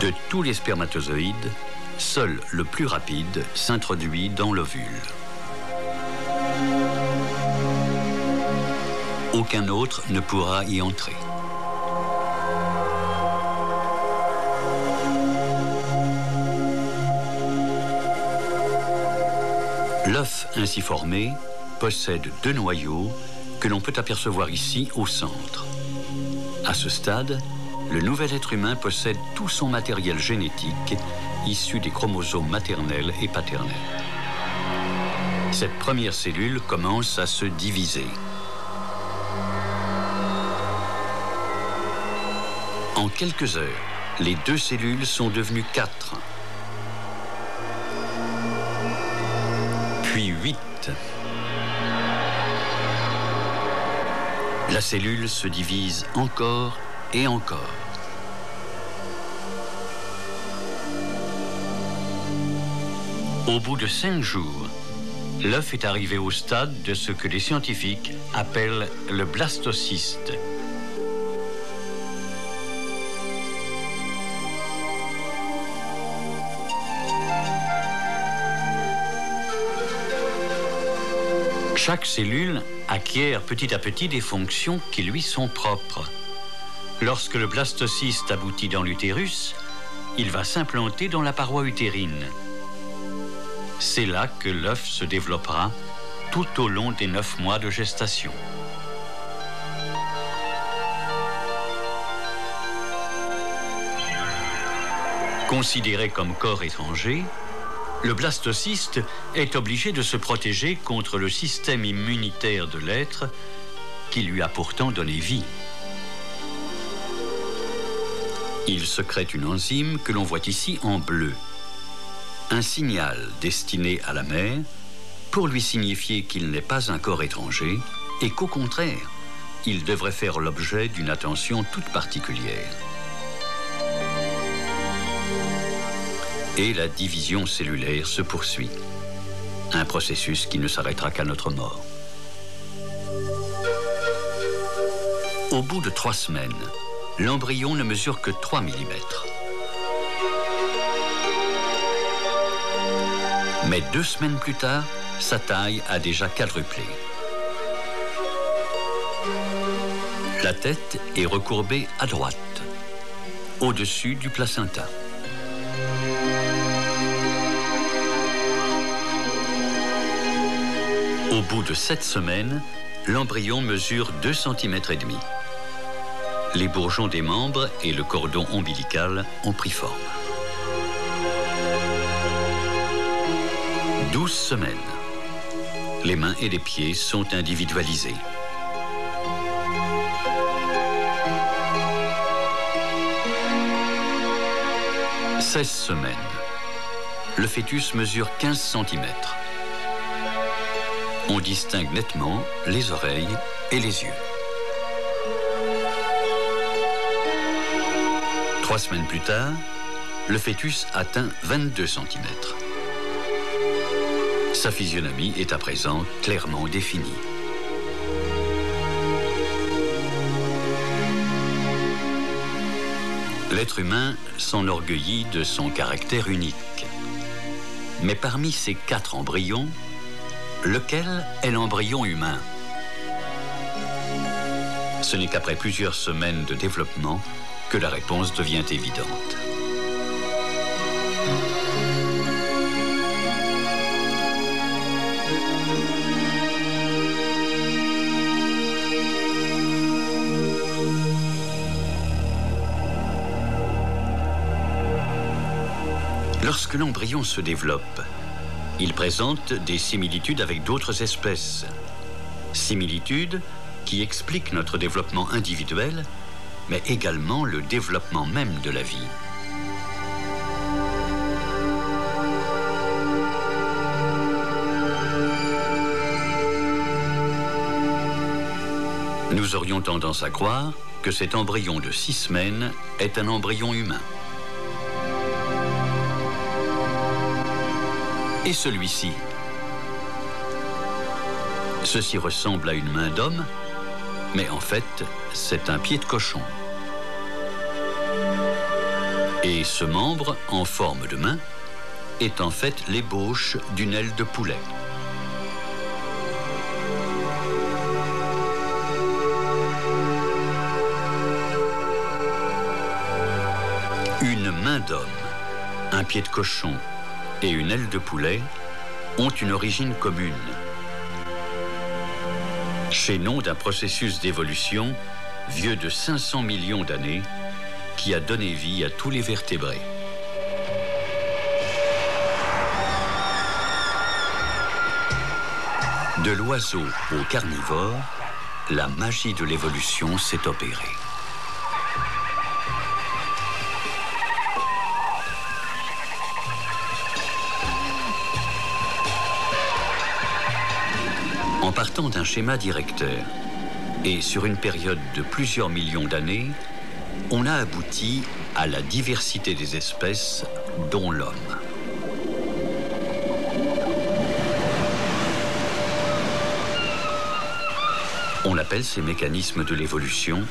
De tous les spermatozoïdes, seul le plus rapide s'introduit dans l'ovule. Aucun autre ne pourra y entrer. L'œuf ainsi formé possède 2 noyaux que l'on peut apercevoir ici au centre. À ce stade, le nouvel être humain possède tout son matériel génétique issu des chromosomes maternels et paternels. Cette première cellule commence à se diviser. En quelques heures, les 2 cellules sont devenues 4. Puis 8. La cellule se divise encore et encore. Au bout de 5 jours, l'œuf est arrivé au stade de ce que les scientifiques appellent le blastocyste. Chaque cellule acquiert petit à petit des fonctions qui lui sont propres. Lorsque le blastocyste aboutit dans l'utérus, il va s'implanter dans la paroi utérine. C'est là que l'œuf se développera tout au long des 9 mois de gestation. Considéré comme corps étranger, le blastocyste est obligé de se protéger contre le système immunitaire de l'être qui lui a pourtant donné vie. Il sécrète une enzyme que l'on voit ici en bleu. Un signal destiné à la mère pour lui signifier qu'il n'est pas un corps étranger et qu'au contraire, il devrait faire l'objet d'une attention toute particulière. Et la division cellulaire se poursuit. Un processus qui ne s'arrêtera qu'à notre mort. Au bout de 3 semaines, l'embryon ne mesure que 3 mm. Mais 2 semaines plus tard, sa taille a déjà quadruplé. La tête est recourbée à droite, au-dessus du placenta. Au bout de 7 semaines, l'embryon mesure 2,5 cm. Les bourgeons des membres et le cordon ombilical ont pris forme. 12 semaines. Les mains et les pieds sont individualisés. « 16 semaines. Le fœtus mesure 15 cm. On distingue nettement les oreilles et les yeux. 3 semaines plus tard, le fœtus atteint 22 cm. Sa physionomie est à présent clairement définie. L'être humain s'enorgueillit de son caractère unique. Mais parmi ces 4 embryons, lequel est l'embryon humain? Ce n'est qu'après plusieurs semaines de développement que la réponse devient évidente. Lorsque l'embryon se développe, il présente des similitudes avec d'autres espèces. Similitudes qui expliquent notre développement individuel, mais également le développement même de la vie. Nous aurions tendance à croire que cet embryon de 6 semaines est un embryon humain. Et celui-ci? Ceci ressemble à une main d'homme, mais en fait, c'est un pied de cochon. Et ce membre, en forme de main, est en fait l'ébauche d'une aile de poulet. Une main d'homme, un pied de cochon et une aile de poulet ont une origine commune. Chaînon d'un processus d'évolution vieux de 500 millions d'années qui a donné vie à tous les vertébrés. De l'oiseau au carnivore, la magie de l'évolution s'est opérée. En partant d'un schéma directeur et sur une période de plusieurs millions d'années, on a abouti à la diversité des espèces, dont l'homme. On appelle ces mécanismes de l'évolution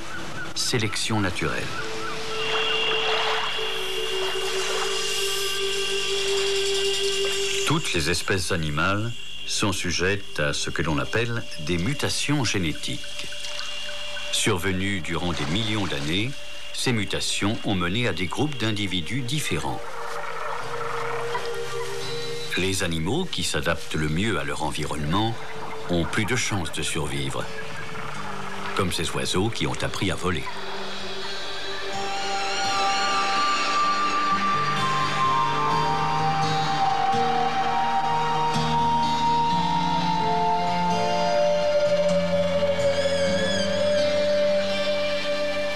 sélection naturelle. Toutes les espèces animales sont sujettes à ce que l'on appelle des mutations génétiques. Survenues durant des millions d'années, ces mutations ont mené à des groupes d'individus différents. Les animaux qui s'adaptent le mieux à leur environnement ont plus de chances de survivre, comme ces oiseaux qui ont appris à voler.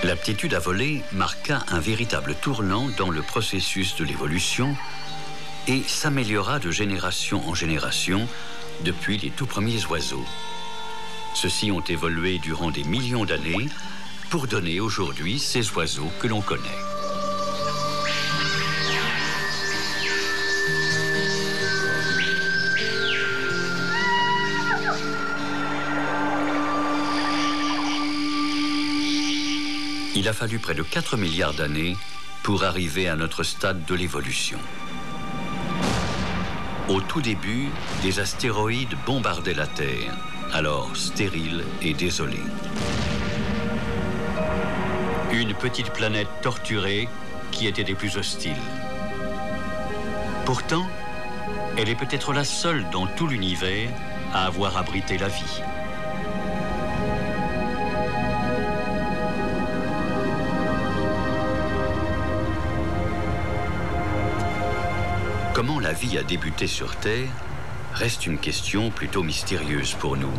L'aptitude à voler marqua un véritable tournant dans le processus de l'évolution et s'améliora de génération en génération depuis les tout premiers oiseaux. Ceux-ci ont évolué durant des millions d'années pour donner aujourd'hui ces oiseaux que l'on connaît. Il a fallu près de 4 milliards d'années pour arriver à notre stade de l'évolution. Au tout début, des astéroïdes bombardaient la Terre, alors stérile et désolée. Une petite planète torturée qui était des plus hostiles. Pourtant, elle est peut-être la seule dans tout l'univers à avoir abrité la vie. Comment la vie a débuté sur Terre reste une question plutôt mystérieuse pour nous.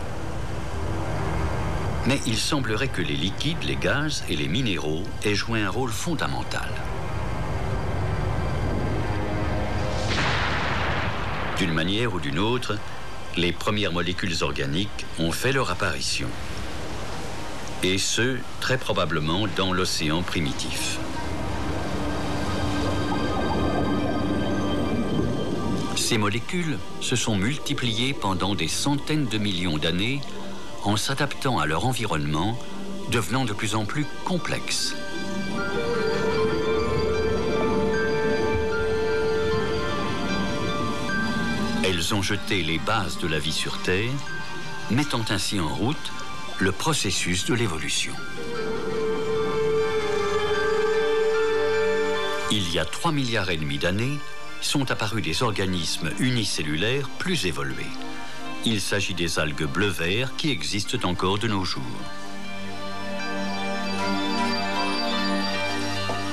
Mais il semblerait que les liquides, les gaz et les minéraux aient joué un rôle fondamental. D'une manière ou d'une autre, les premières molécules organiques ont fait leur apparition. Et ce, très probablement dans l'océan primitif. Ces molécules se sont multipliées pendant des centaines de millions d'années en s'adaptant à leur environnement, devenant de plus en plus complexes. Elles ont jeté les bases de la vie sur Terre, mettant ainsi en route le processus de l'évolution. Il y a 3,5 milliards d'années, sont apparus des organismes unicellulaires plus évolués. Il s'agit des algues bleu-vert qui existent encore de nos jours.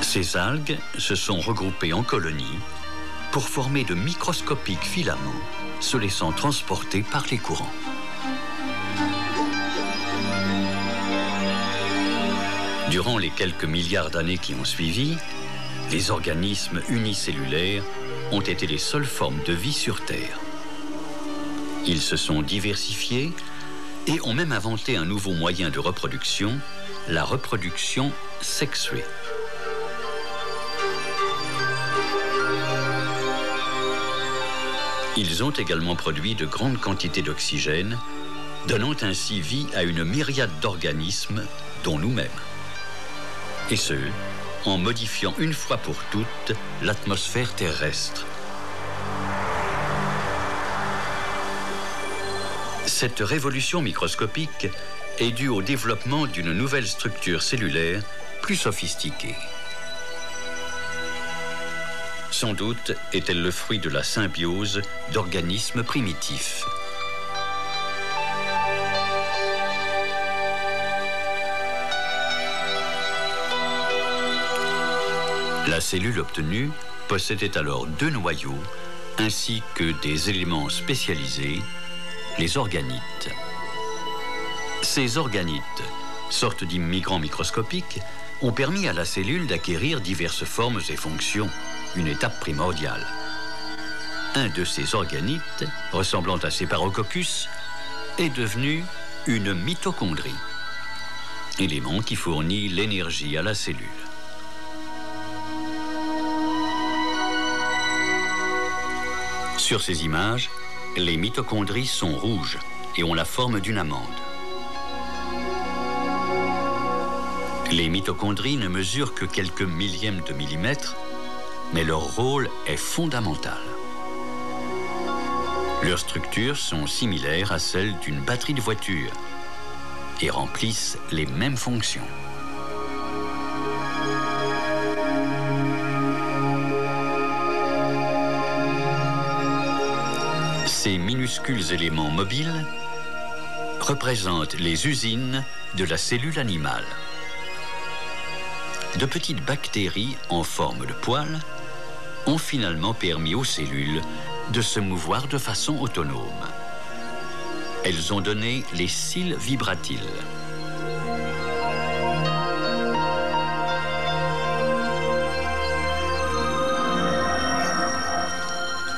Ces algues se sont regroupées en colonies pour former de microscopiques filaments se laissant transporter par les courants. Durant les quelques milliards d'années qui ont suivi, les organismes unicellulaires ont été les seules formes de vie sur Terre. Ils se sont diversifiés et ont même inventé un nouveau moyen de reproduction, la reproduction sexuée. Ils ont également produit de grandes quantités d'oxygène, donnant ainsi vie à une myriade d'organismes, dont nous-mêmes. Et ce, en modifiant une fois pour toutes l'atmosphère terrestre. Cette révolution microscopique est due au développement d'une nouvelle structure cellulaire plus sophistiquée. Sans doute est-elle le fruit de la symbiose d'organismes primitifs. La cellule obtenue possédait alors 2 noyaux ainsi que des éléments spécialisés, les organites. Ces organites, sortes d'immigrants microscopiques, ont permis à la cellule d'acquérir diverses formes et fonctions, une étape primordiale. Un de ces organites, ressemblant à Cephalococcus, est devenu une mitochondrie, élément qui fournit l'énergie à la cellule. Sur ces images, les mitochondries sont rouges et ont la forme d'une amande. Les mitochondries ne mesurent que quelques millièmes de millimètre, mais leur rôle est fondamental. Leurs structures sont similaires à celles d'une batterie de voiture et remplissent les mêmes fonctions. Ces minuscules éléments mobiles représentent les usines de la cellule animale. De petites bactéries en forme de poils ont finalement permis aux cellules de se mouvoir de façon autonome. Elles ont donné les cils vibratiles.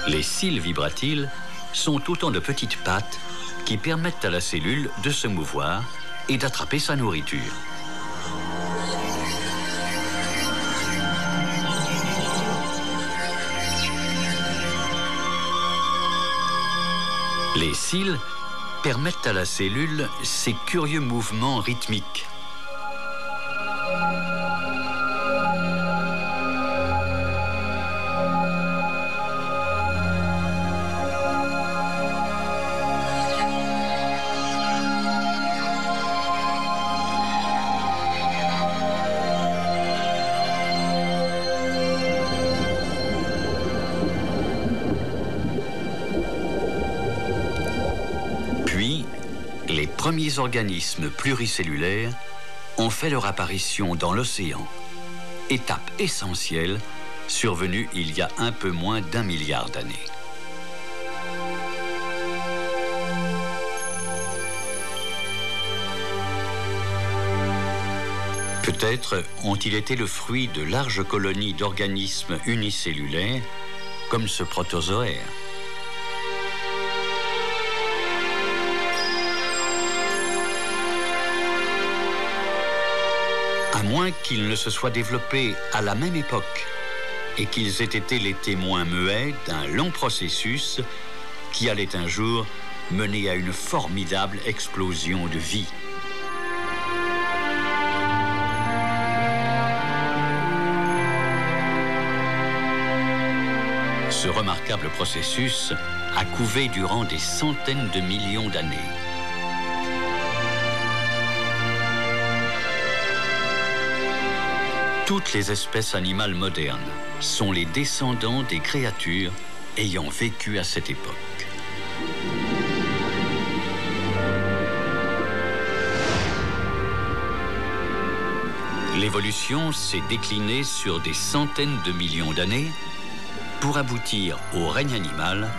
Les cils vibratiles sont autant de petites pattes qui permettent à la cellule de se mouvoir et d'attraper sa nourriture. Les cils permettent à la cellule ces curieux mouvements rythmiques. Les premiers organismes pluricellulaires ont fait leur apparition dans l'océan, étape essentielle survenue il y a un peu moins d'1 milliard d'années. Peut-être ont-ils été le fruit de larges colonies d'organismes unicellulaires comme ce protozoaire. À moins qu'ils ne se soient développés à la même époque et qu'ils aient été les témoins muets d'un long processus qui allait un jour mener à une formidable explosion de vie. Ce remarquable processus a couvé durant des centaines de millions d'années. Toutes les espèces animales modernes sont les descendants des créatures ayant vécu à cette époque. L'évolution s'est déclinée sur des centaines de millions d'années pour aboutir au règne animal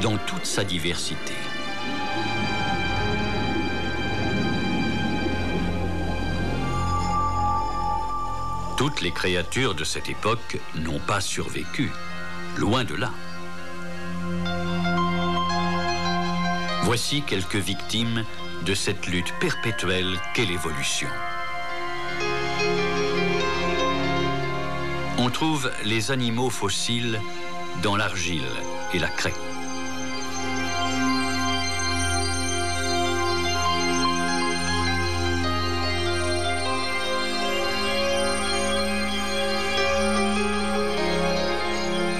dans toute sa diversité. Toutes les créatures de cette époque n'ont pas survécu, loin de là. Voici quelques victimes de cette lutte perpétuelle qu'est l'évolution. On trouve les animaux fossiles dans l'argile et la craie.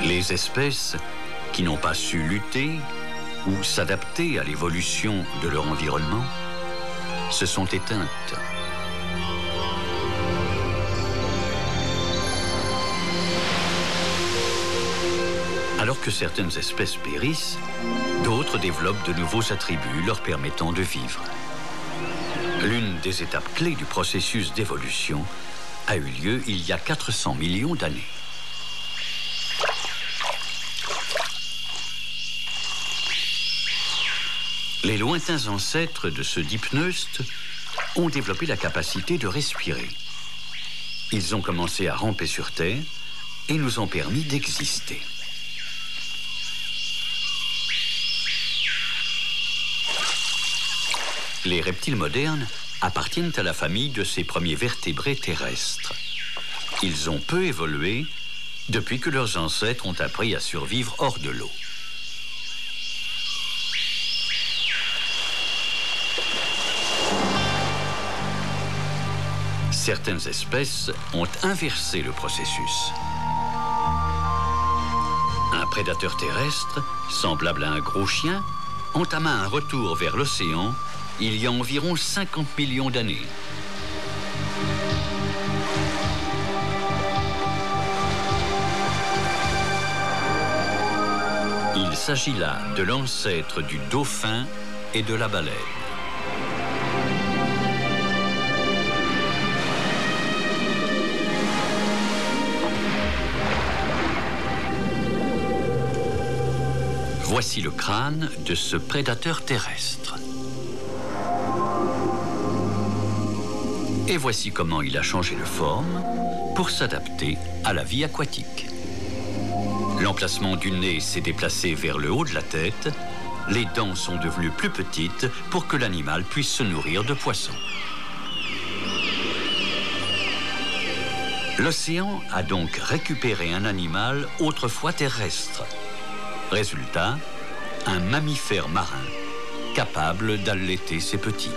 Les espèces qui n'ont pas su lutter ou s'adapter à l'évolution de leur environnement se sont éteintes. Alors que certaines espèces périssent, d'autres développent de nouveaux attributs leur permettant de vivre. L'une des étapes clés du processus d'évolution a eu lieu il y a 400 millions d'années. Les lointains ancêtres de ce dipneustes ont développé la capacité de respirer. Ils ont commencé à ramper sur Terre et nous ont permis d'exister. Les reptiles modernes appartiennent à la famille de ces premiers vertébrés terrestres. Ils ont peu évolué depuis que leurs ancêtres ont appris à survivre hors de l'eau. Certaines espèces ont inversé le processus. Un prédateur terrestre, semblable à un gros chien, entama un retour vers l'océan il y a environ 50 millions d'années. Il s'agit là de l'ancêtre du dauphin et de la baleine. Voici le crâne de ce prédateur terrestre. Et voici comment il a changé de forme pour s'adapter à la vie aquatique. L'emplacement du nez s'est déplacé vers le haut de la tête. Les dents sont devenues plus petites pour que l'animal puisse se nourrir de poissons. L'océan a donc récupéré un animal autrefois terrestre. Résultat, un mammifère marin capable d'allaiter ses petits.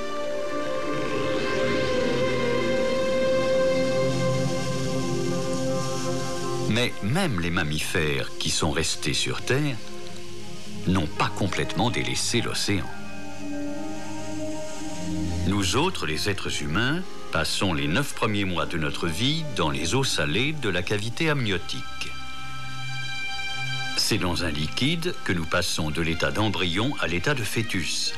Mais même les mammifères qui sont restés sur Terre n'ont pas complètement délaissé l'océan. Nous autres, les êtres humains, passons les 9 premiers mois de notre vie dans les eaux salées de la cavité amniotique. C'est dans un liquide que nous passons de l'état d'embryon à l'état de fœtus.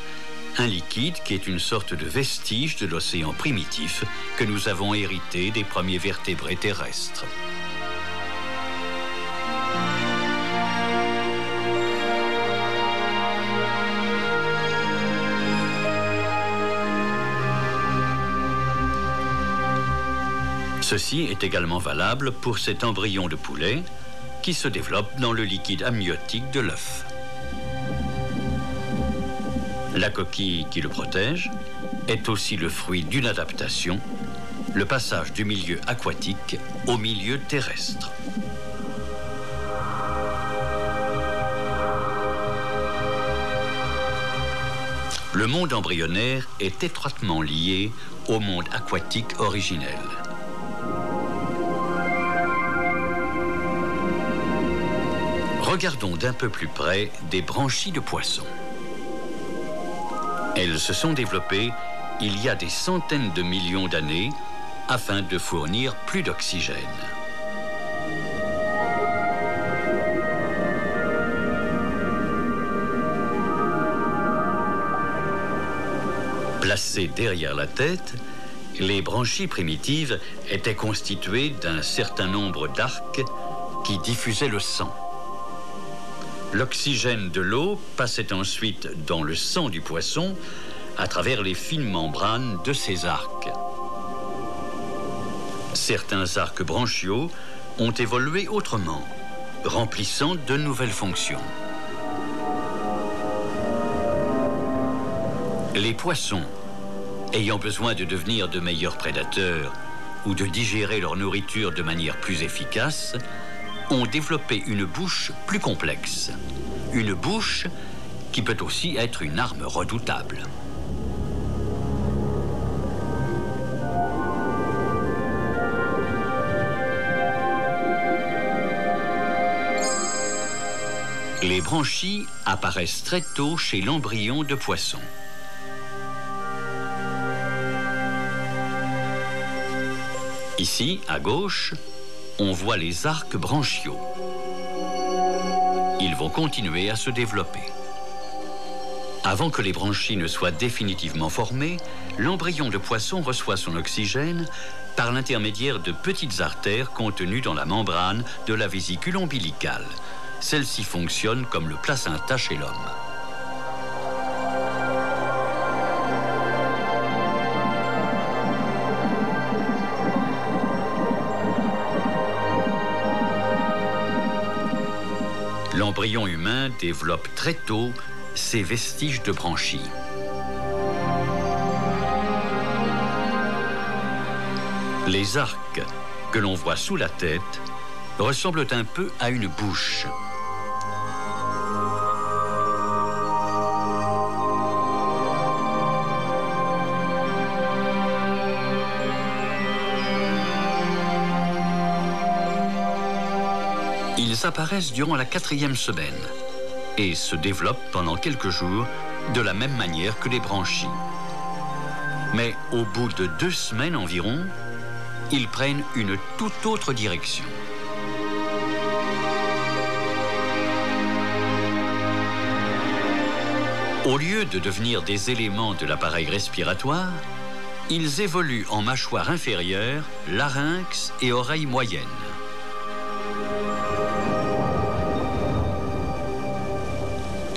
Un liquide qui est une sorte de vestige de l'océan primitif que nous avons hérité des premiers vertébrés terrestres. Ceci est également valable pour cet embryon de poulet qui se développe dans le liquide amniotique de l'œuf. La coquille qui le protège est aussi le fruit d'une adaptation, le passage du milieu aquatique au milieu terrestre. Le monde embryonnaire est étroitement lié au monde aquatique originel. Regardons d'un peu plus près des branchies de poissons. Elles se sont développées il y a des centaines de millions d'années afin de fournir plus d'oxygène. Placées derrière la tête, les branchies primitives étaient constituées d'un certain nombre d'arcs qui diffusaient le sang. L'oxygène de l'eau passait ensuite dans le sang du poisson à travers les fines membranes de ces arcs. Certains arcs branchiaux ont évolué autrement, remplissant de nouvelles fonctions. Les poissons, ayant besoin de devenir de meilleurs prédateurs ou de digérer leur nourriture de manière plus efficace, ont développé une bouche plus complexe. Une bouche qui peut aussi être une arme redoutable. Les branchies apparaissent très tôt chez l'embryon de poisson. Ici, à gauche, on voit les arcs branchiaux. Ils vont continuer à se développer. Avant que les branchies ne soient définitivement formées, l'embryon de poisson reçoit son oxygène par l'intermédiaire de petites artères contenues dans la membrane de la vésicule ombilicale. Celle-ci fonctionne comme le placenta chez l'homme. L'embryon humain développe très tôt ses vestiges de branchies. Les arcs que l'on voit sous la tête ressemblent un peu à une bouche. Ils apparaissent durant la 4e semaine et se développent pendant quelques jours de la même manière que les branchies. Mais au bout de 2 semaines environ, ils prennent une toute autre direction. Au lieu de devenir des éléments de l'appareil respiratoire, ils évoluent en mâchoire inférieure, larynx et oreille moyenne.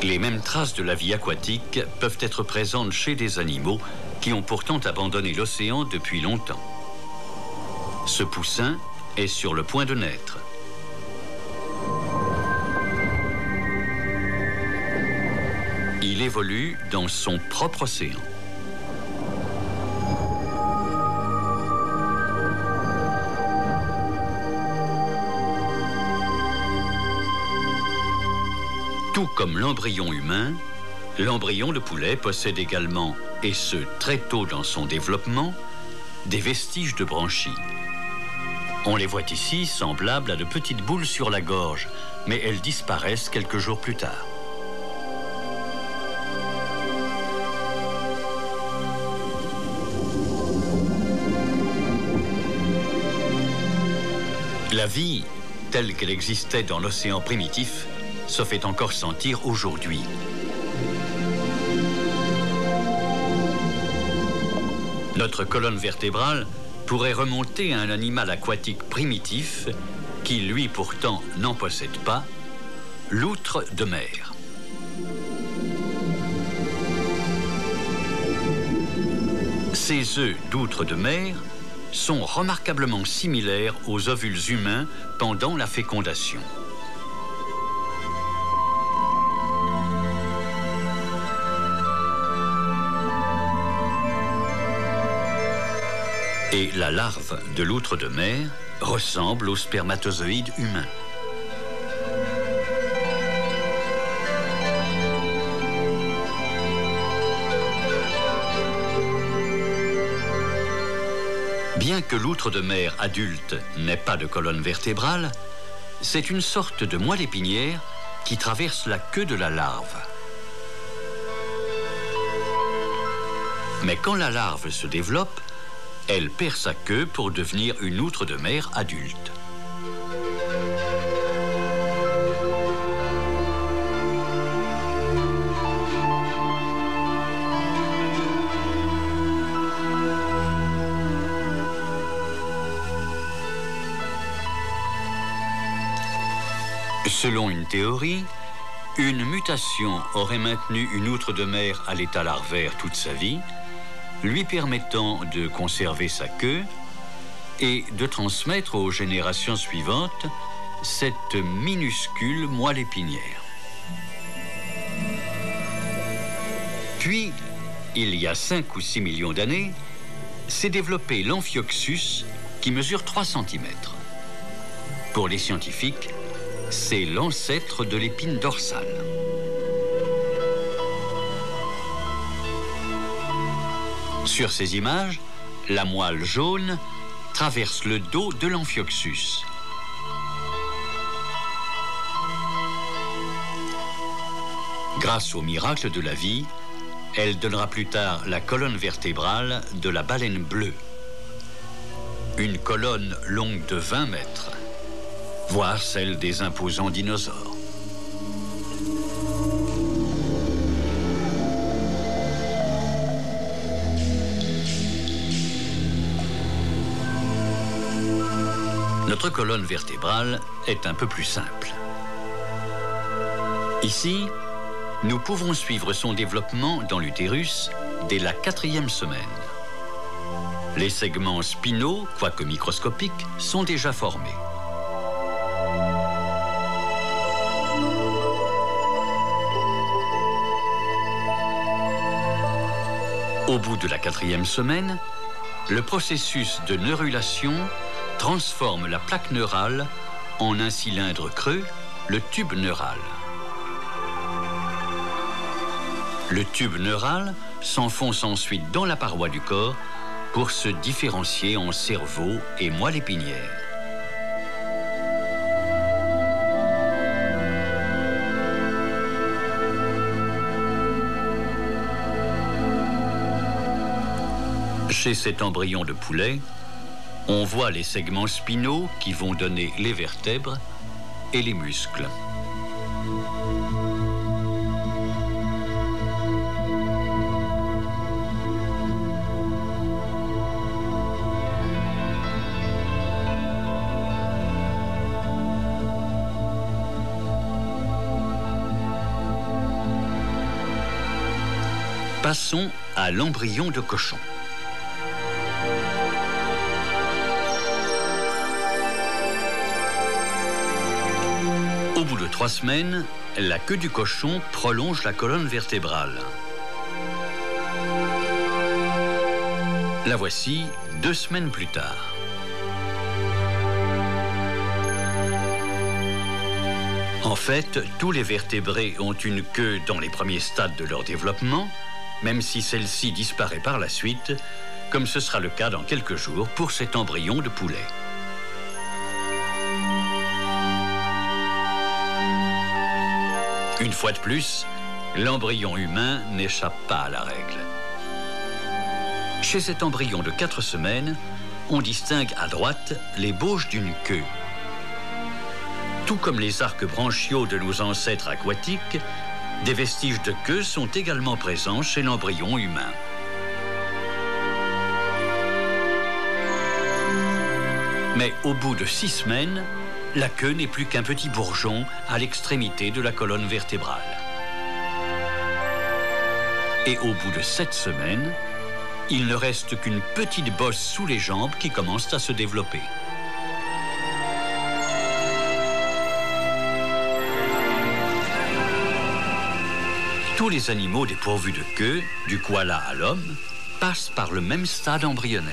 Les mêmes traces de la vie aquatique peuvent être présentes chez des animaux qui ont pourtant abandonné l'océan depuis longtemps. Ce poussin est sur le point de naître. Il évolue dans son propre océan. Tout comme l'embryon humain, l'embryon de poulet possède également, et ce très tôt dans son développement, des vestiges de branchies. On les voit ici semblables à de petites boules sur la gorge, mais elles disparaissent quelques jours plus tard. La vie, telle qu'elle existait dans l'océan primitif, se fait encore sentir aujourd'hui. Notre colonne vertébrale pourrait remonter à un animal aquatique primitif qui, lui, pourtant, n'en possède pas, l'outre de mer. Ces œufs d'outre de mer sont remarquablement similaires aux ovules humains pendant la fécondation. Et la larve de l'outre de mer ressemble au spermatozoïde humain. Bien que l'outre de mer adulte n'ait pas de colonne vertébrale, c'est une sorte de moelle épinière qui traverse la queue de la larve. Mais quand la larve se développe, elle perd sa queue pour devenir une outre de mer adulte. Selon une théorie, une mutation aurait maintenu une outre de mer à l'état larvaire toute sa vie, lui permettant de conserver sa queue et de transmettre aux générations suivantes cette minuscule moelle épinière. Puis, il y a 5 ou 6 millions d'années, s'est développé l'Amphioxus qui mesure 3 cm. Pour les scientifiques, c'est l'ancêtre de l'épine dorsale. Sur ces images, la moelle jaune traverse le dos de l'Amphioxus. Grâce au miracle de la vie, elle donnera plus tard la colonne vertébrale de la baleine bleue. Une colonne longue de 20 mètres, voire celle des imposants dinosaures. Notre colonne vertébrale est un peu plus simple. Ici, nous pouvons suivre son développement dans l'utérus dès la 4e semaine. Les segments spinaux, quoique microscopiques, sont déjà formés. Au bout de la 4e semaine, le processus de neurulation transforme la plaque neurale en un cylindre creux, le tube neural. Le tube neural s'enfonce ensuite dans la paroi du corps pour se différencier en cerveau et moelle épinière. Chez cet embryon de poulet, on voit les segments spinaux qui vont donner les vertèbres et les muscles. Passons à l'embryon de cochon. Au bout de 3 semaines, la queue du cochon prolonge la colonne vertébrale. La voici 2 semaines plus tard. En fait, tous les vertébrés ont une queue dans les premiers stades de leur développement, même si celle-ci disparaît par la suite, comme ce sera le cas dans quelques jours pour cet embryon de poulet. Une fois de plus, l'embryon humain n'échappe pas à la règle. Chez cet embryon de 4 semaines, on distingue à droite l'ébauche d'une queue. Tout comme les arcs branchiaux de nos ancêtres aquatiques, des vestiges de queue sont également présents chez l'embryon humain. Mais au bout de 6 semaines, la queue n'est plus qu'un petit bourgeon à l'extrémité de la colonne vertébrale. Et au bout de 7 semaines, il ne reste qu'une petite bosse sous les jambes qui commence à se développer. Tous les animaux dépourvus de queue, du koala à l'homme, passent par le même stade embryonnaire.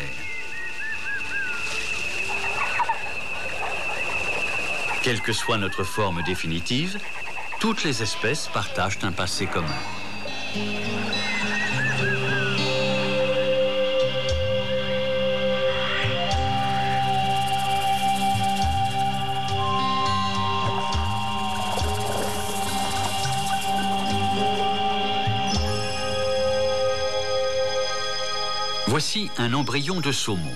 Quelle que soit notre forme définitive, toutes les espèces partagent un passé commun. Voici un embryon de saumon.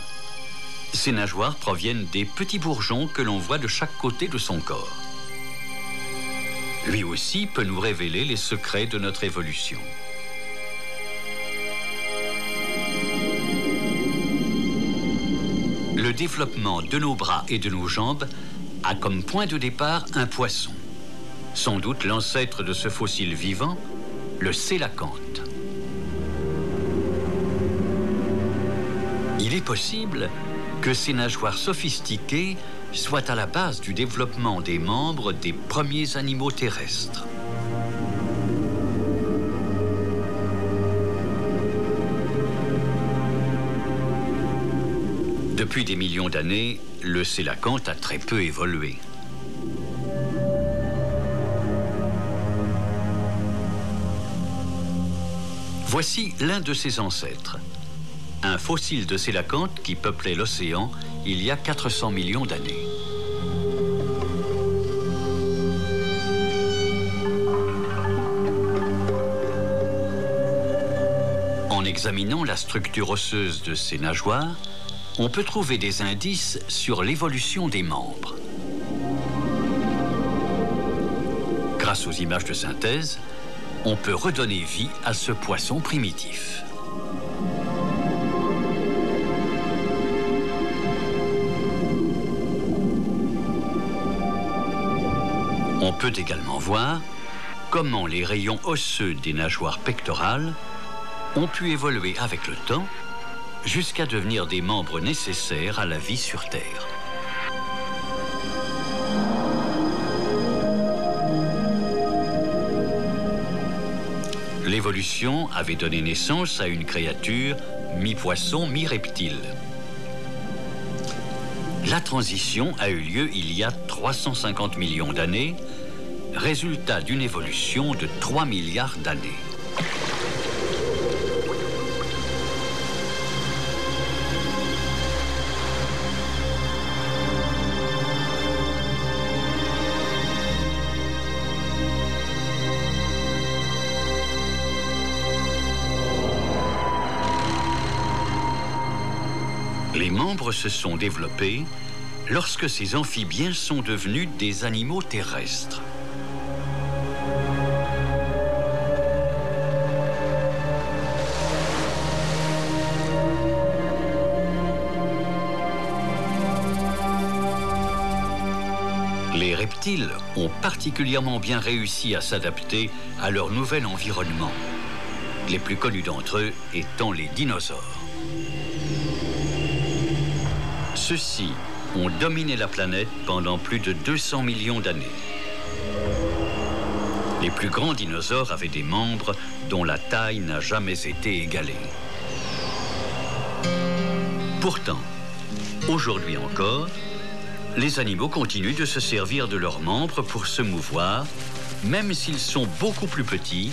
Ses nageoires proviennent des petits bourgeons que l'on voit de chaque côté de son corps. Lui aussi peut nous révéler les secrets de notre évolution. Le développement de nos bras et de nos jambes a comme point de départ un poisson. Sans doute l'ancêtre de ce fossile vivant, le sélacanthe. Il est possible que ces nageoires sophistiquées soient à la base du développement des membres des premiers animaux terrestres. Depuis des millions d'années, le sélacanthe a très peu évolué. Voici l'un de ses ancêtres. Un fossile de sélacanthe qui peuplait l'océan il y a 400 millions d'années. examinant la structure osseuse de ces nageoires, on peut trouver des indices sur l'évolution des membres. Grâce aux images de synthèse, on peut redonner vie à ce poisson primitif. On peut également voir comment les rayons osseux des nageoires pectorales ont pu évoluer avec le temps jusqu'à devenir des membres nécessaires à la vie sur Terre. L'évolution avait donné naissance à une créature mi-poisson, mi-reptile. La transition a eu lieu il y a 350 millions d'années, résultat d'une évolution de 3 milliards d'années. Les membres se sont développés lorsque ces amphibiens sont devenus des animaux terrestres. Les reptiles ont particulièrement bien réussi à s'adapter à leur nouvel environnement, les plus connus d'entre eux étant les dinosaures. Ceux-ci ont dominé la planète pendant plus de 200 millions d'années. Les plus grands dinosaures avaient des membres dont la taille n'a jamais été égalée. Pourtant, aujourd'hui encore, les animaux continuent de se servir de leurs membres pour se mouvoir, même s'ils sont beaucoup plus petits,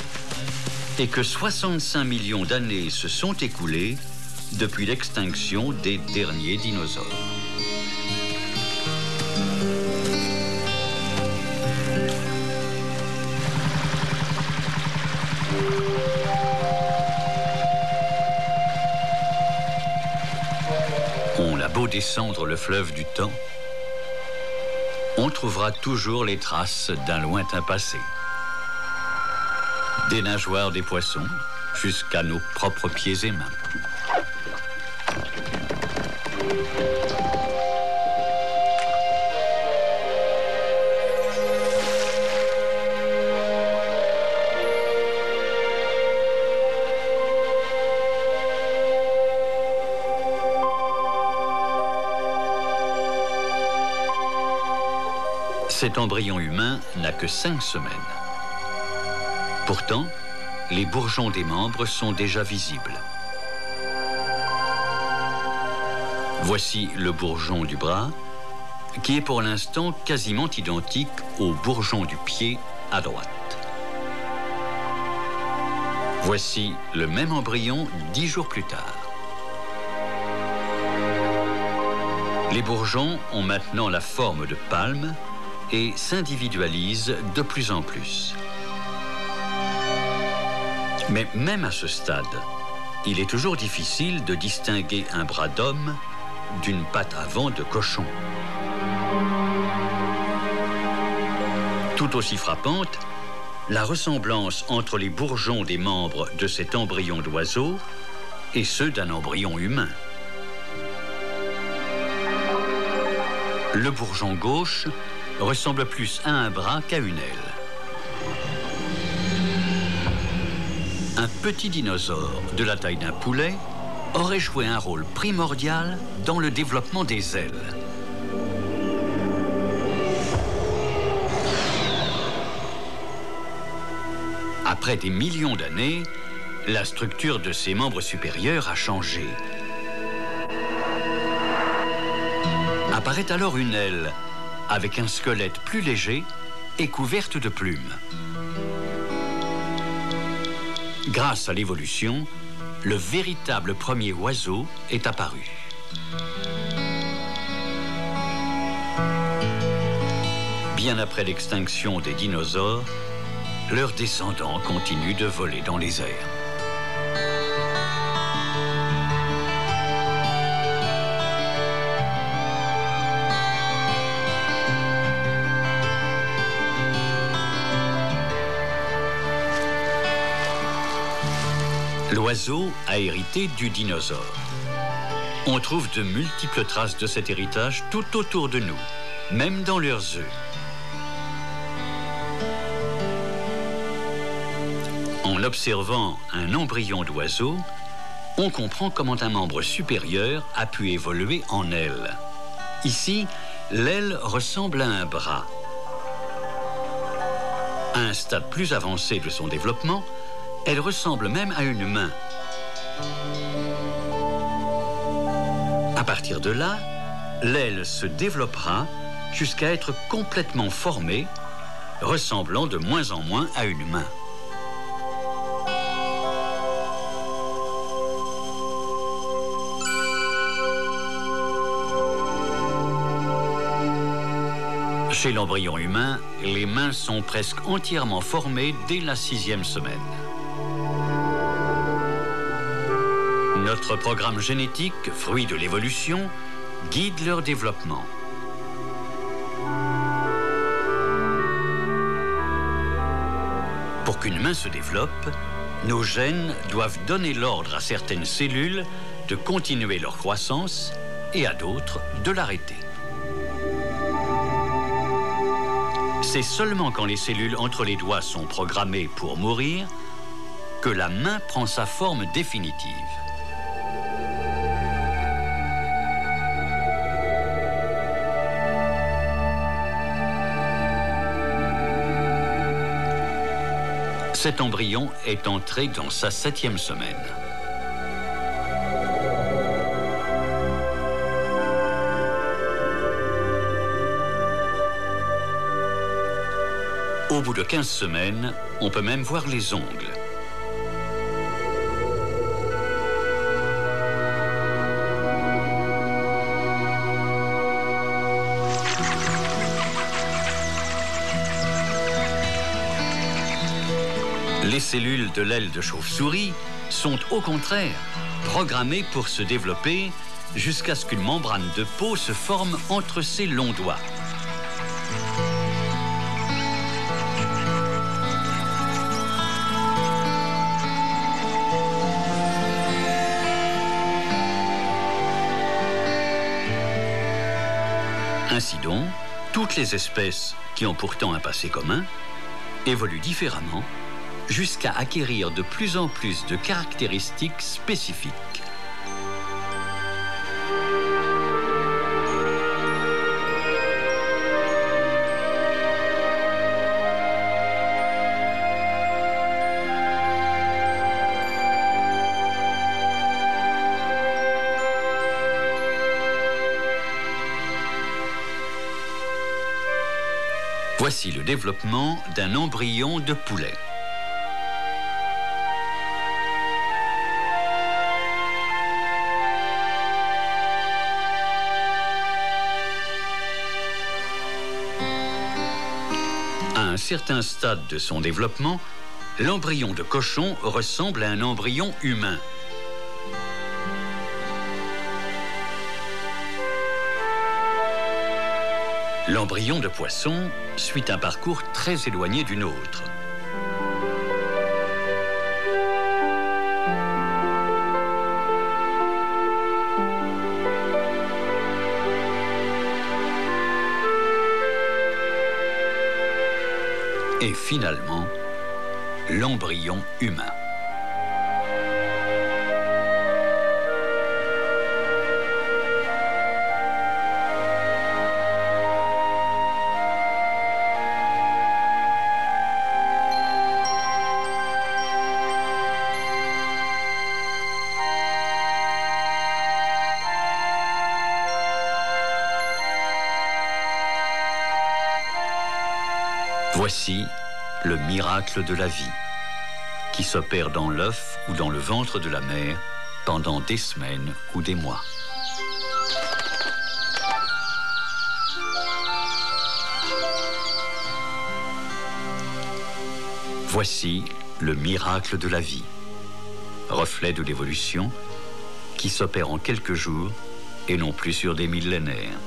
et que 65 millions d'années se sont écoulées depuis l'extinction des derniers dinosaures. On a beau descendre le fleuve du temps, on trouvera toujours les traces d'un lointain passé. Des nageoires des poissons jusqu'à nos propres pieds et mains. Cet embryon humain n'a que 5 semaines. Pourtant, les bourgeons des membres sont déjà visibles. Voici le bourgeon du bras, qui est pour l'instant quasiment identique au bourgeon du pied à droite. Voici le même embryon 10 jours plus tard. Les bourgeons ont maintenant la forme de palme et s'individualisent de plus en plus. Mais même à ce stade, il est toujours difficile de distinguer un bras d'homme d'une patte avant de cochon. Tout aussi frappante, la ressemblance entre les bourgeons des membres de cet embryon d'oiseau et ceux d'un embryon humain. Le bourgeon gauche ressemble plus à un bras qu'à une aile. Un petit dinosaure de la taille d'un poulet aurait joué un rôle primordial dans le développement des ailes. Après des millions d'années, la structure de ses membres supérieurs a changé. Apparaît alors une aile avec un squelette plus léger et couverte de plumes. Grâce à l'évolution, le véritable premier oiseau est apparu. Bien après l'extinction des dinosaures, leurs descendants continuent de voler dans les airs. L'oiseau a hérité du dinosaure. On trouve de multiples traces de cet héritage tout autour de nous, même dans leurs œufs. En observant un embryon d'oiseau, on comprend comment un membre supérieur a pu évoluer en aile. Ici, l'aile ressemble à un bras. À un stade plus avancé de son développement, elle ressemble même à une main. À partir de là, l'aile se développera jusqu'à être complètement formée, ressemblant de moins en moins à une main. Chez l'embryon humain, les mains sont presque entièrement formées dès la 6e semaine. Notre programme génétique, fruit de l'évolution, guide leur développement. Pour qu'une main se développe, nos gènes doivent donner l'ordre à certaines cellules de continuer leur croissance et à d'autres de l'arrêter. C'est seulement quand les cellules entre les doigts sont programmées pour mourir que la main prend sa forme définitive. Cet embryon est entré dans sa 7e semaine. Au bout de 15 semaines, on peut même voir les ongles. Les cellules de l'aile de chauve-souris sont au contraire programmées pour se développer jusqu'à ce qu'une membrane de peau se forme entre ses longs doigts. Ainsi donc, toutes les espèces qui ont pourtant un passé commun évoluent différemment jusqu'à acquérir de plus en plus de caractéristiques spécifiques. Voici le développement d'un embryon de poulet. À un certain stade de son développement, l'embryon de cochon ressemble à un embryon humain. L'embryon de poisson suit un parcours très éloigné du nôtre. Et finalement, l'embryon humain. Voici le miracle de la vie, qui s'opère dans l'œuf ou dans le ventre de la mère pendant des semaines ou des mois. Voici le miracle de la vie, reflet de l'évolution, qui s'opère en quelques jours et non plus sur des millénaires.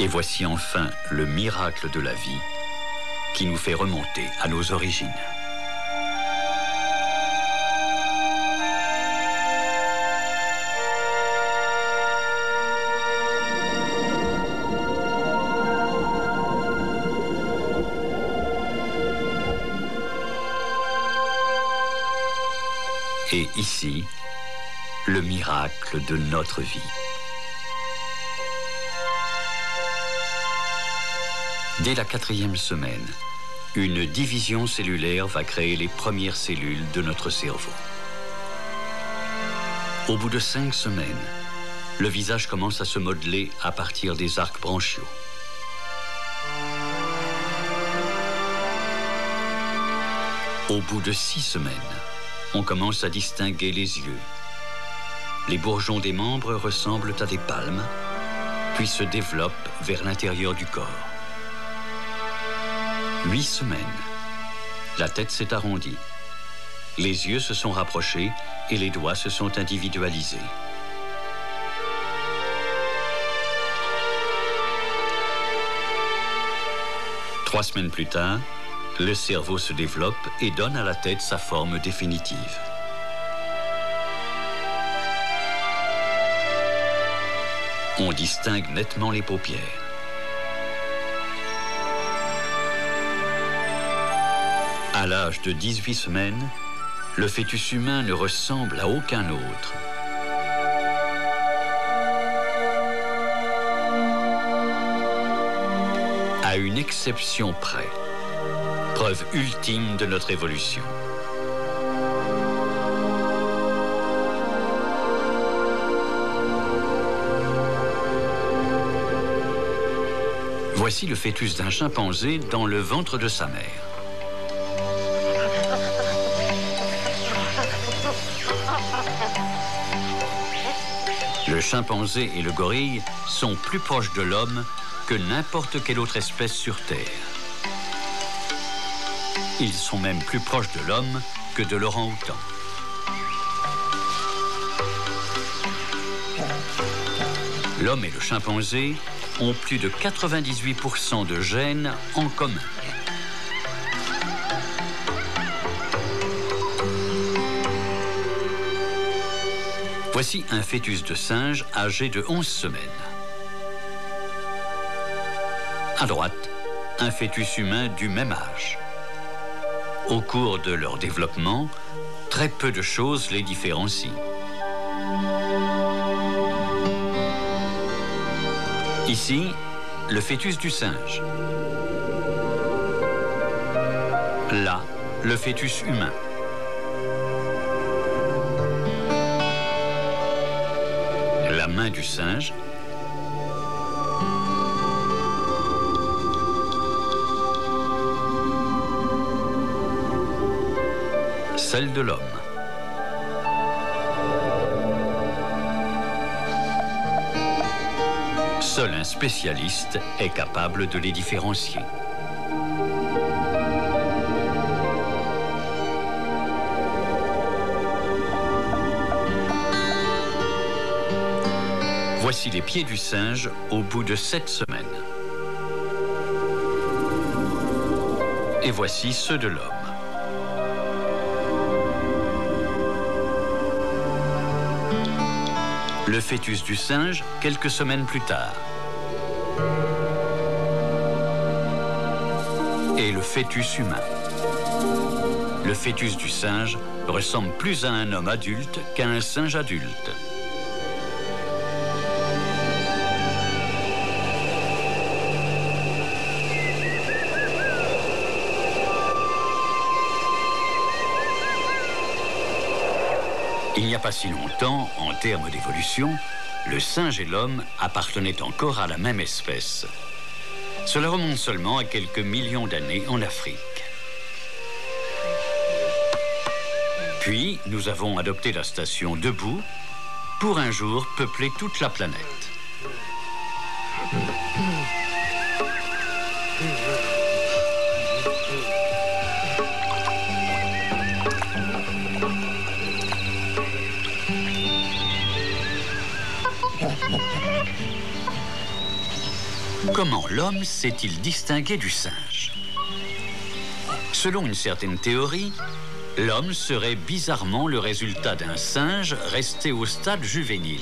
Et voici enfin le miracle de la vie qui nous fait remonter à nos origines. Et ici, le miracle de notre vie. Dès la 4e semaine, une division cellulaire va créer les premières cellules de notre cerveau. Au bout de 5 semaines, le visage commence à se modeler à partir des arcs branchiaux. Au bout de 6 semaines, on commence à distinguer les yeux. Les bourgeons des membres ressemblent à des palmes, puis se développent vers l'intérieur du corps. 8 semaines, la tête s'est arrondie. Les yeux se sont rapprochés et les doigts se sont individualisés. 3 semaines plus tard, le cerveau se développe et donne à la tête sa forme définitive. On distingue nettement les paupières. À l'âge de 18 semaines, le fœtus humain ne ressemble à aucun autre. À une exception près. Preuve ultime de notre évolution. Voici le fœtus d'un chimpanzé dans le ventre de sa mère. Le chimpanzé et le gorille sont plus proches de l'homme que n'importe quelle autre espèce sur Terre. Ils sont même plus proches de l'homme que de l'orang-outan. L'homme et le chimpanzé ont plus de 98% de gènes en commun. Voici un fœtus de singe âgé de 11 semaines. À droite, un fœtus humain du même âge. Au cours de leur développement, très peu de choses les différencient. Ici, le fœtus du singe. Là, le fœtus humain. La main du singe. Celle de l'homme. Seul un spécialiste est capable de les différencier. Voici les pieds du singe au bout de 7 semaines. Et voici ceux de l'homme. Le fœtus du singe, quelques semaines plus tard. Et le fœtus humain. Le fœtus du singe ressemble plus à un homme adulte qu'à un singe adulte. Il n'y a pas si longtemps, en termes d'évolution, le singe et l'homme appartenaient encore à la même espèce. Cela remonte seulement à quelques millions d'années en Afrique. Puis, nous avons adopté la station debout pour un jour peupler toute la planète. Comment l'homme s'est-il distingué du singe? Selon une certaine théorie, l'homme serait bizarrement le résultat d'un singe resté au stade juvénile.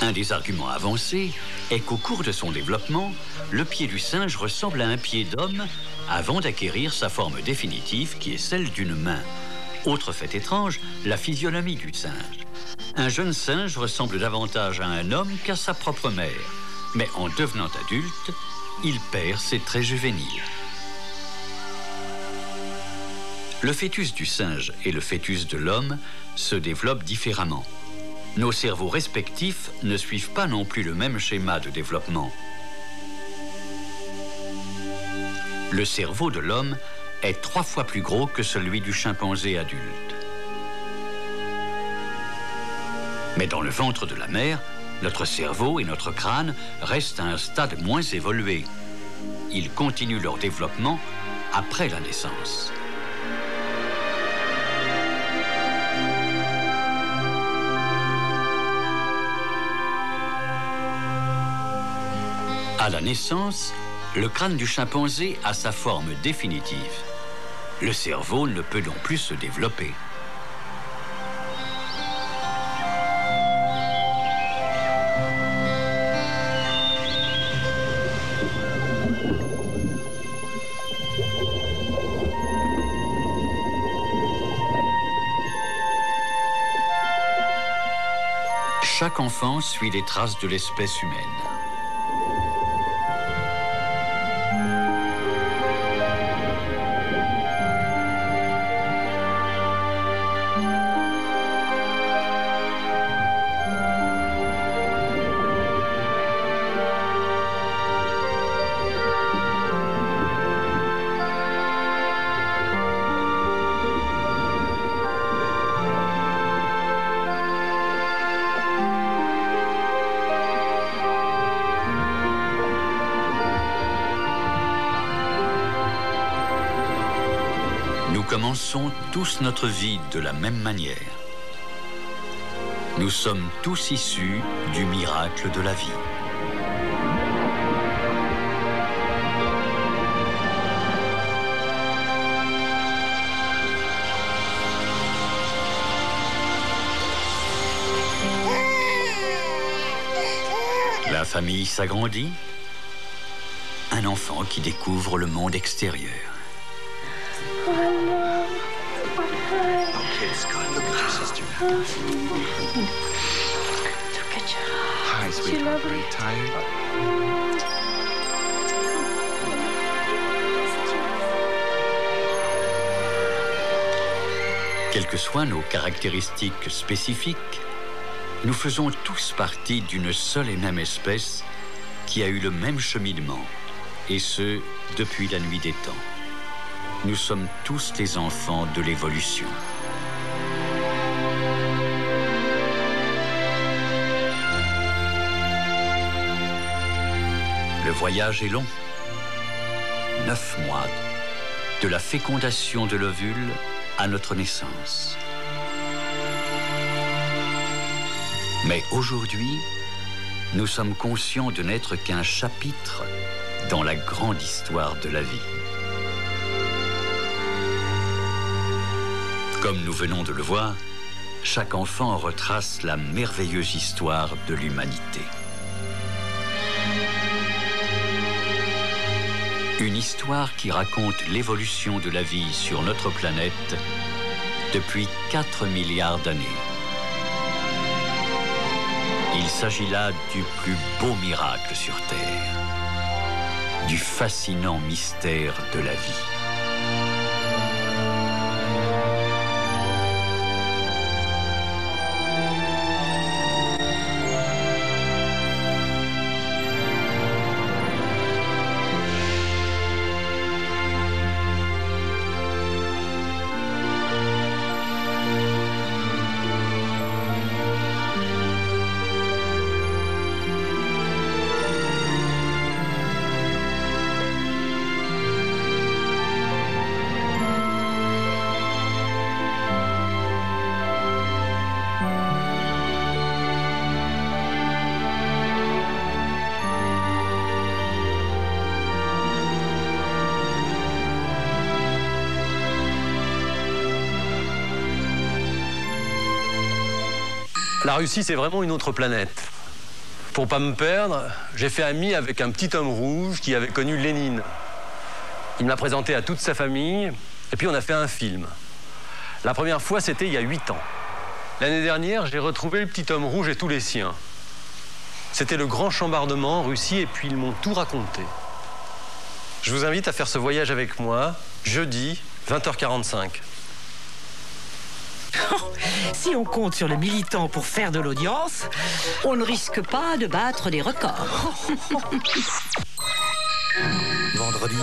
Un des arguments avancés est qu'au cours de son développement, le pied du singe ressemble à un pied d'homme avant d'acquérir sa forme définitive qui est celle d'une main. Autre fait étrange, la physionomie du singe. Un jeune singe ressemble davantage à un homme qu'à sa propre mère, mais en devenant adulte, il perd ses traits juvéniles. Le fœtus du singe et le fœtus de l'homme se développent différemment. Nos cerveaux respectifs ne suivent pas non plus le même schéma de développement. Le cerveau de l'homme est 3 fois plus gros que celui du chimpanzé adulte. Mais dans le ventre de la mère, notre cerveau et notre crâne restent à un stade moins évolué. Ils continuent leur développement après la naissance. À la naissance, le crâne du chimpanzé a sa forme définitive. Le cerveau ne peut non plus se développer. Chaque enfant suit les traces de l'espèce humaine. Nous commençons tous notre vie de la même manière. Nous sommes tous issus du miracle de la vie. La famille s'agrandit. Un enfant qui découvre le monde extérieur. Okay, Scott, look at your sister. Look at you. Hi, sweetheart. Are you tired? Quelles que soient nos caractéristiques spécifiques, nous faisons tous partie d'une seule et même espèce qui a eu le même cheminement, et ce, depuis la nuit des temps. Nous sommes tous les enfants de l'évolution. Le voyage est long. 9 mois, de la fécondation de l'ovule à notre naissance. Mais aujourd'hui, nous sommes conscients de n'être qu'un chapitre dans la grande histoire de la vie. Comme nous venons de le voir, chaque enfant retrace la merveilleuse histoire de l'humanité. Une histoire qui raconte l'évolution de la vie sur notre planète depuis 4 milliards d'années. Il s'agit là du plus beau miracle sur Terre, du fascinant mystère de la vie. La Russie, c'est vraiment une autre planète. Pour pas me perdre, j'ai fait ami avec un petit homme rouge qui avait connu Lénine. Il me l'a présenté à toute sa famille, et puis on a fait un film. La première fois, c'était il y a 8 ans. L'année dernière, j'ai retrouvé le petit homme rouge et tous les siens. C'était le grand chambardement en Russie, et puis ils m'ont tout raconté. Je vous invite à faire ce voyage avec moi, jeudi, 20h45. Si on compte sur le militant pour faire de l'audience, on ne risque pas de battre des records. Vendredi.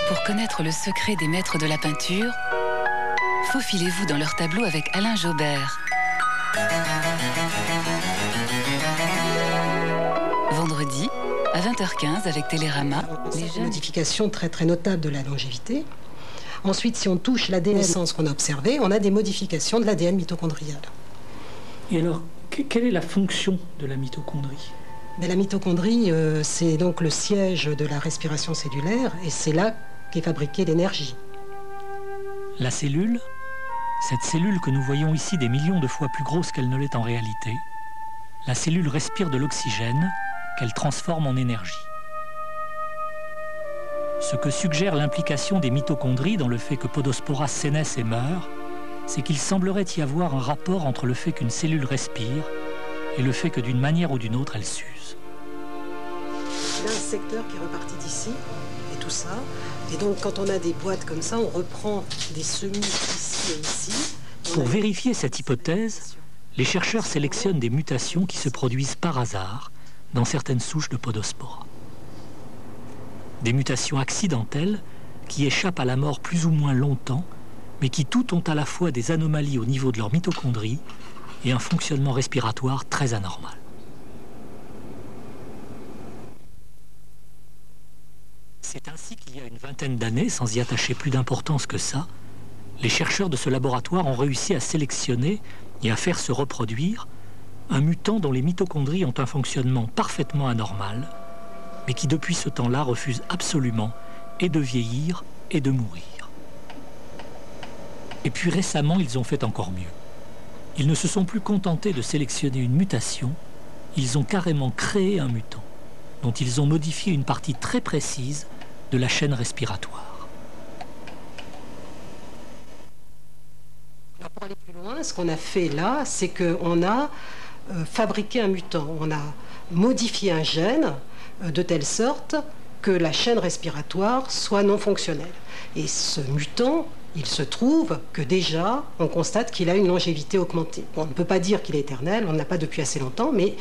Pour connaître le secret des maîtres de la peinture, faufilez-vous dans leur tableau avec Alain Jobert. Vendredi, à 20h15 avec Télérama. Les jeunes modifications très notables de la longévité. Ensuite, si on touche l'ADN qu'on a observé, on a des modifications de l'ADN mitochondrial. Et alors, quelle est la fonction de la mitochondrie? Mais la mitochondrie, c'est donc le siège de la respiration cellulaire, et c'est là qu'est fabriquée l'énergie. La cellule, cette cellule que nous voyons ici des millions de fois plus grosse qu'elle ne l'est en réalité, la cellule respire de l'oxygène qu'elle transforme en énergie. Ce que suggère l'implication des mitochondries dans le fait que Podospora sénesce et meurt, c'est qu'il semblerait y avoir un rapport entre le fait qu'une cellule respire et le fait que d'une manière ou d'une autre, elle s'use. Il y a un secteur qui est reparti d'ici, et tout ça. Et donc, quand on a des boîtes comme ça, on reprend des semis ici et ici. Pour vérifier cette hypothèse, les chercheurs sélectionnent des mutations qui se produisent par hasard dans certaines souches de Podospora. Des mutations accidentelles qui échappent à la mort plus ou moins longtemps, mais qui toutes ont à la fois des anomalies au niveau de leur mitochondrie et un fonctionnement respiratoire très anormal. C'est ainsi qu'il y a une vingtaine d'années, sans y attacher plus d'importance que ça, les chercheurs de ce laboratoire ont réussi à sélectionner et à faire se reproduire un mutant dont les mitochondries ont un fonctionnement parfaitement anormal, mais qui depuis ce temps-là refuse absolument et de vieillir et de mourir. Et puis récemment, ils ont fait encore mieux. Ils ne se sont plus contentés de sélectionner une mutation, ils ont carrément créé un mutant, dont ils ont modifié une partie très précise de la chaîne respiratoire. Alors pour aller plus loin, ce qu'on a fait là, c'est qu'on a fabriqué un mutant. On a modifié un gène de telle sorte que la chaîne respiratoire soit non fonctionnelle. Et ce mutant, il se trouve que déjà, on constate qu'il a une longévité augmentée. Bon, on ne peut pas dire qu'il est éternel, on ne l'a pas depuis assez longtemps, mais